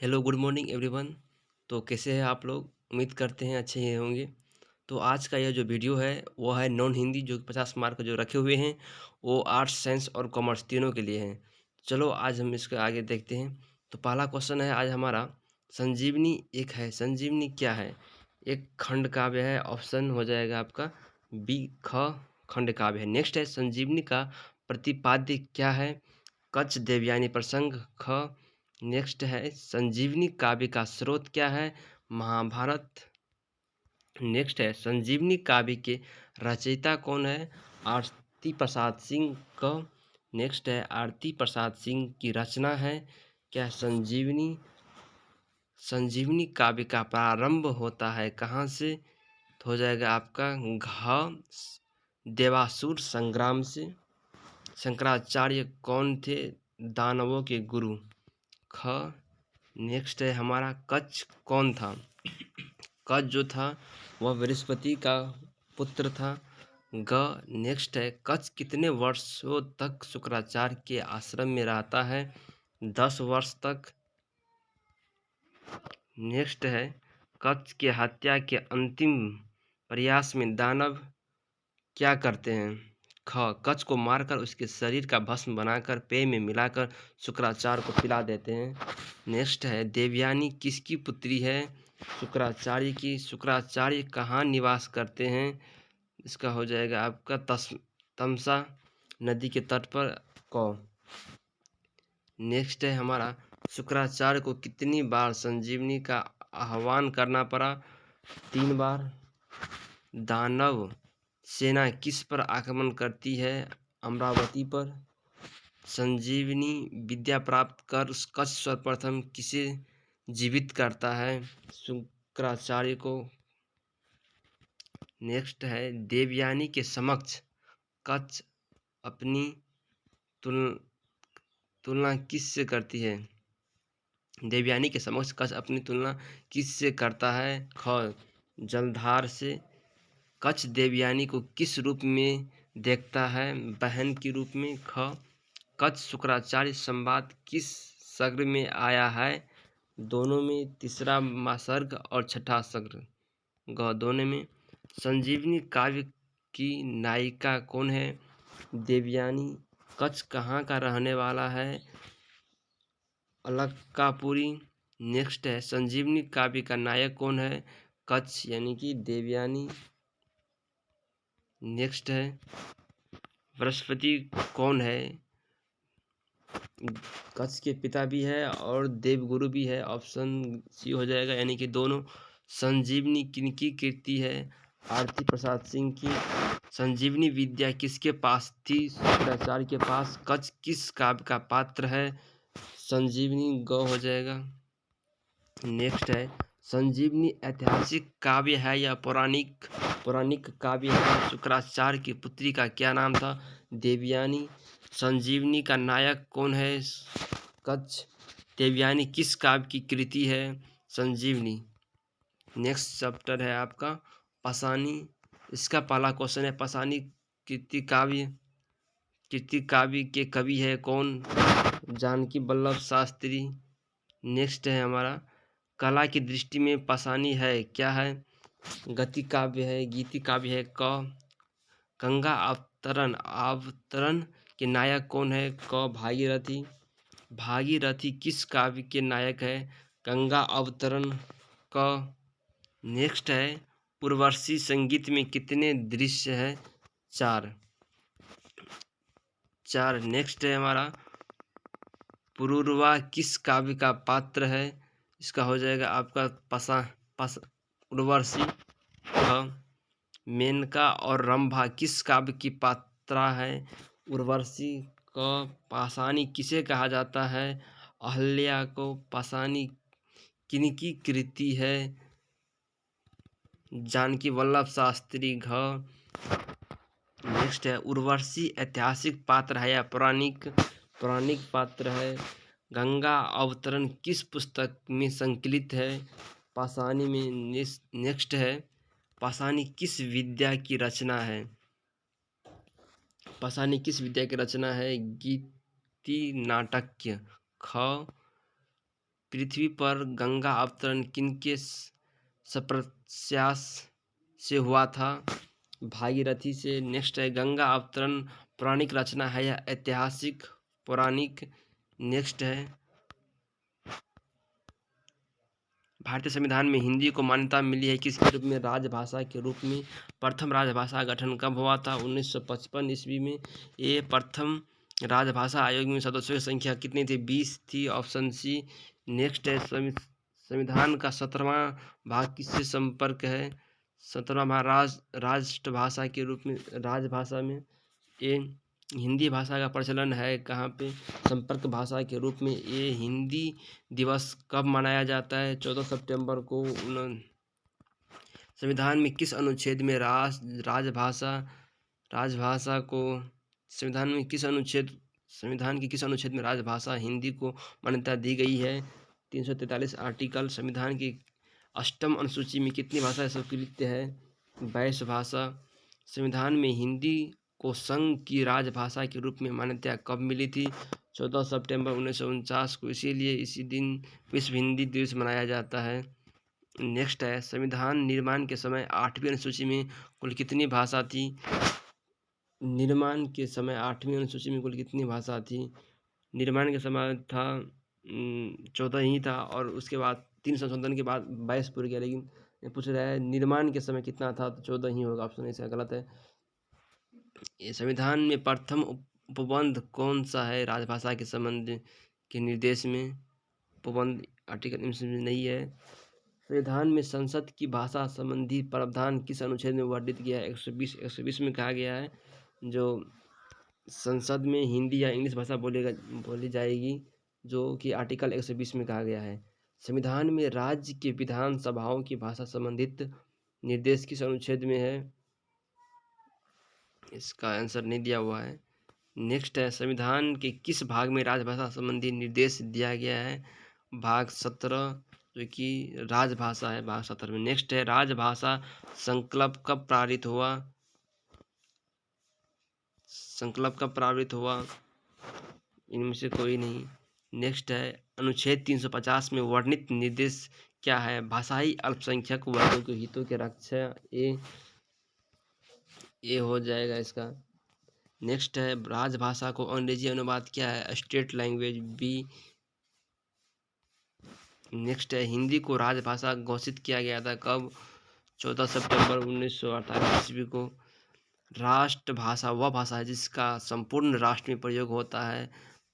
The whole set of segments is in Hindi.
Hello good morning everyone. तो कैसे हैं आप लोग? उम्मीद करते हैं अच्छे ही होंगे। तो आज का यह जो वीडियो है वो है नॉन हिंदी, जो 50 मार्क जो रखे हुए हैं वो आर्ट्स साइंस और कॉमर्स तीनों के लिए हैं। चलो आज हम इसके आगे देखते हैं। तो पहला क्वेश्चन है आज हमारा, संजीवनी एक है, संजीवनी क्या है? एक खंड काव्य है, ऑप्शन हो जाएगा आपका बी ख खंड काव्य है। नेक्स्ट है, संजीवनी का प्रतिपाद्य क्या है? कच्छ देवयानी प्रसंग ख। नेक्स्ट है, संजीवनी काव्य का स्रोत क्या है? महाभारत। नेक्स्ट है, संजीवनी काव्य के रचयिता कौन है? आरती प्रसाद सिंह क। नेक्स्ट है, आरती प्रसाद सिंह की रचना है क्या? संजीवनी। संजीवनी काव्य का प्रारंभ होता है कहाँ से? तो हो जाएगा आपका घ देवासुर संग्राम से। शंकराचार्य कौन थे? दानवों के गुरु ख। नेक्स्ट है हमारा, कच्छ कौन था? कच्छ जो था वह बृहस्पति का पुत्र था ग। नेक्स्ट है, कच्छ कितने वर्षों तक शुक्राचार्य के आश्रम में रहता है? 10 वर्ष तक। नेक्स्ट है, कच्छ के हत्या के अंतिम प्रयास में दानव क्या करते हैं? ख। कच्छ को मारकर उसके शरीर का भस्म बनाकर पेय में मिलाकर शुक्राचार्य को पिला देते हैं। नेक्स्ट है, देवयानी किसकी पुत्री है? शुक्राचार्य की। शुक्राचार्य कहाँ निवास करते हैं? इसका हो जाएगा आपका तमसा नदी के तट पर क। नेक्स्ट है हमारा, शुक्राचार्य को कितनी बार संजीवनी का आह्वान करना पड़ा? 3 बार। दानव सेना किस पर आक्रमण करती है? अमरावती पर। संजीवनी विद्या प्राप्त कर कच्छ सर्वप्रथम किसे जीवित करता है? शुक्राचार्य को। नेक्स्ट है, देवयानी के समक्ष कच्छ अपनी तुलना किससे करती है? देवयानी के समक्ष कच्छ अपनी तुलना किससे करता है? ख जलधार से। कच्छ देवयानी को किस रूप में देखता है? बहन के रूप में ख। कच्छ शुक्राचार्य संवाद किस सर्ग में आया है? दोनों में। तीसरा सर्ग और छठा सर्ग ग दोनों में। संजीवनी काव्य की नायिका कौन है? देवयानी। कच्छ कहाँ का रहने वाला है? अलक्कापुरी। नेक्स्ट है, संजीवनी काव्य का नायक कौन है? कच्छ यानी कि देवयानी। नेक्स्ट है, बृहस्पति कौन है? कच्छ के पिता भी है और देवगुरु भी है। ऑप्शन सी हो जाएगा, यानी कि दोनों। संजीवनी किनकी कृति है? आरती प्रसाद सिंह की। संजीवनी विद्या किसके पास थी? शुक्राचार्य के पास। कच्छ किस काव्य का पात्र है? संजीवनी ग हो जाएगा। नेक्स्ट है, संजीवनी ऐतिहासिक काव्य है या पौराणिक? पौराणिक काव्य है। शुक्राचार्य की पुत्री का क्या नाम था? देवयानी। संजीवनी का नायक कौन है? कच्छ। देवयानी किस काव्य की कृति है? संजीवनी। नेक्स्ट चैप्टर है आपका पाषाणी। इसका पहला क्वेश्चन है, पाषाणी कृति काव्य के कवि है कौन? जानकी वल्लभ शास्त्री। नेक्स्ट है हमारा, कला की दृष्टि में पाषाणी है क्या है? गति काव्य है, गीति काव्य है क। गंगा अवतरण के नायक कौन है? क भागीरथी। भागीरथी किस काव्य के नायक है? गंगा अवतरण क। नेक्स्ट है, उर्वशी संगीत में कितने दृश्य है? 4। नेक्स्ट है हमारा, पुरूरवा किस काव्य का पात्र है? इसका हो जाएगा आपका उर्वशी ख। मेनका और रंभा किस काव्य की पात्रा है? उर्वशी क। पाषाणी किसे कहा जाता है? अहल्या को। पाषाणी किनकी कृति है? जानकी वल्लभ शास्त्री घ। नेक्स्ट है, उर्वशी ऐतिहासिक पात्र है या पौराणिक? पौराणिक पात्र है। गंगा अवतरण किस पुस्तक में संकलित है? पाषाणी में। नेक्स्ट है, पाषाणी किस विद्या की रचना है? पाषाणी किस विद्या की रचना है? गीति नाटक्य ख। पृथ्वी पर गंगा अवतरण किनके सप्रयास से हुआ था? भागीरथी से। नेक्स्ट है गंगा अवतरण पौराणिक रचना है या ऐतिहासिक? पौराणिक। नेक्स्ट है भारतीय संविधान में हिंदी को मान्यता मिली है किसके रूप में? राजभाषा के रूप में। प्रथम राजभाषा गठन कब हुआ था? 1955 ईस्वी में। ये प्रथम राजभाषा आयोग में सदस्यों की संख्या कितनी थी? 20 थी। Option C. नेक्स्ट है संविधान का 17वां भाग किससे संपर्क है? 17वां भाग राष्ट्रभाषा के रूप में, राजभाषा में। ये हिंदी भाषा का प्रचलन है कहाँ पे? संपर्क भाषा के रूप में। ये हिंदी दिवस कब मनाया जाता है? 14 सितंबर को। संविधान में किस अनुच्छेद में राजभाषा राजभाषा को संविधान के किस अनुच्छेद में राजभाषा हिंदी को मान्यता दी गई है? 343 आर्टिकल। संविधान की 8वीं अनुसूची में कितनी भाषा स्वीकृत है? 22 भाषा। संविधान में हिंदी को संघ की राजभाषा के रूप में मान्यता कब मिली थी? 14 सितंबर 1949 को। इसीलिए इसी दिन विश्व हिंदी दिवस मनाया जाता है। नेक्स्ट है संविधान निर्माण के समय 8वीं अनुसूची में कुल कितनी भाषा थी? निर्माण के समय 8वीं अनुसूची में कुल कितनी भाषा थी? निर्माण के समय था 14 ही था, और उसके बाद 3 संशोधन के बाद 22 पूर गया, लेकिन ये पूछ रहा है निर्माण के समय कितना था, तो 14 ही होगा। ऑप्शन इसका गलत है। ये संविधान में प्रथम उपबंध कौन सा है राजभाषा के संबंध के निर्देश में? उपबंध आर्टिकल में नहीं है। संविधान में संसद की भाषा संबंधी प्रावधान किस अनुच्छेद में वर्णित किया है? 120 में कहा गया है जो संसद में हिंदी या इंग्लिश भाषा बोली जाएगी, जो कि आर्टिकल 120 में कहा गया है। संविधान में राज्य के विधान सभाओं की भाषा संबंधित निर्देश किस अनुच्छेद में है? इसका आंसर नहीं दिया हुआ है। नेक्स्ट है संविधान के किस भाग में राजभाषा संबंधी निर्देश दिया गया है? भाग 17, जो कि राजभाषा है, भाग 17 में। नेक्स्ट है राजभाषा संकल्प कब पारित हुआ? इनमें से कोई नहीं। नेक्स्ट है अनुच्छेद 350 में वर्णित निर्देश क्या है? भाषाई अल्पसंख्यक वर्गों के हितों की रक्षा। ये हो जाएगा इसका। नेक्स्ट है राजभाषा को अंग्रेजी अनुवाद क्या है? State language. बी। नेक्स्ट है हिंदी को राजभाषा घोषित किया गया था कब? 14 सितंबर 1948 ईस्वी को। राष्ट्रभाषा वह भाषा है जिसका संपूर्ण राष्ट्र में प्रयोग होता है।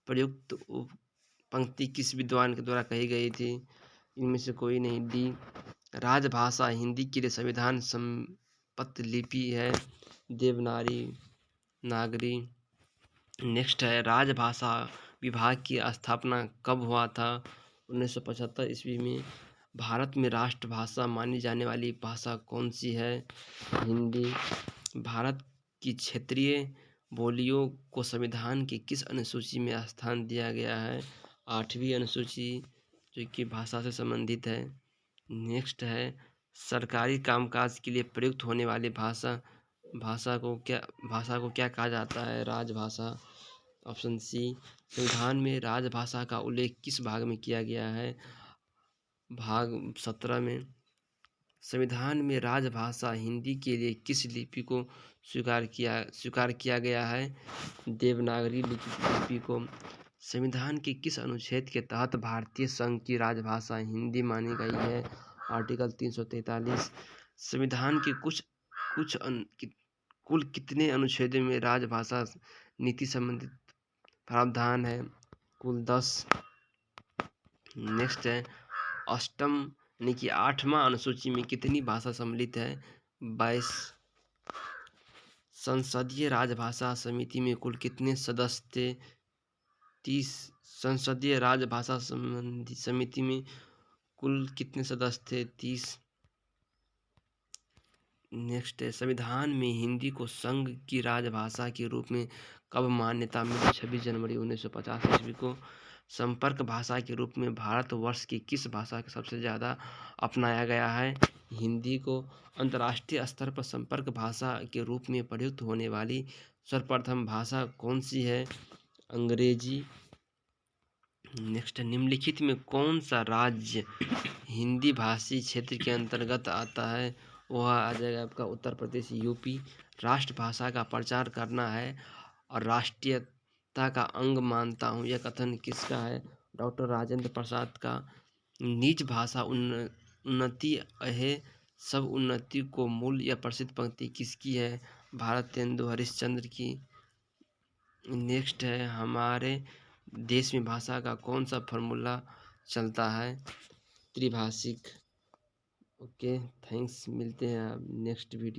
प्रयुक्त पंक्ति किस विद्वान के द्वारा कही गई थी? इनमें से कोई नहीं। डी। राजभाषा हिंदी के लिए संविधान सम्मत लिपि है देवनागरी नागरी। नेक्स्ट है राजभाषा विभाग की स्थापना कब हुआ था? 1975 ईस्वी में। भारत में राष्ट्रभाषा मानी जाने वाली भाषा कौन सी है? हिंदी। भारत की क्षेत्रीय बोलियों को संविधान की किस अनुसूची में स्थान दिया गया है? 8वीं अनुसूची, जो कि भाषा से संबंधित है। नेक्स्ट है सरकारी कामकाज के लिए प्रयुक्त होने वाली भाषा को क्या कहा जाता है? राजभाषा। Option C. संविधान में राजभाषा का उल्लेख किस भाग में किया गया है? भाग 17 में। संविधान में राजभाषा हिंदी के लिए किस लिपि को स्वीकार किया गया है? देवनागरी लिपि को। संविधान के किस अनुच्छेद के तहत भारतीय संघ की राजभाषा हिंदी मानी गई है? आर्टिकल 343। संविधान के कुल कितने अनुच्छेदों में राजभाषा नीति संबंधित प्रावधान है? कुल 10। नेक्स्ट है अष्टम यानी कि 8वां अनुसूची में कितनी भाषा सम्मिलित है? 22। संसदीय राजभाषा समिति में कुल कितने सदस्य थे? 30। संसदीय राजभाषा संबंधी समिति में कुल कितने सदस्य थे? 30। नेक्स्ट है संविधान में हिंदी को संघ की राजभाषा के रूप में कब मान्यता मिली? 26 जनवरी 1950 ईस्वी को। संपर्क भाषा के रूप में भारतवर्ष की किस भाषा को सबसे ज़्यादा अपनाया गया है? हिंदी को। अंतर्राष्ट्रीय स्तर पर संपर्क भाषा के रूप में प्रयुक्त होने वाली सर्वप्रथम भाषा कौन सी है? अंग्रेजी। नेक्स्ट है, निम्नलिखित में कौन सा राज्य हिंदी भाषी क्षेत्र के अंतर्गत आता है? वह आ जाएगा आपका उत्तर प्रदेश, यूपी। राष्ट्रभाषा का प्रचार करना है और राष्ट्रीयता का अंग मानता हूँ, यह कथन किसका है? डॉक्टर राजेंद्र प्रसाद का। निज भाषा उन्नति है, सब उन्नति को मूल, यह प्रसिद्ध पंक्ति किसकी है? भारतेंदु हरिश्चंद्र की। नेक्स्ट है, हमारे देश में भाषा का कौन सा फॉर्मूला चलता है? त्रिभाषिक। ओके, थैंक्स, मिलते हैं नेक्स्ट वीडियो।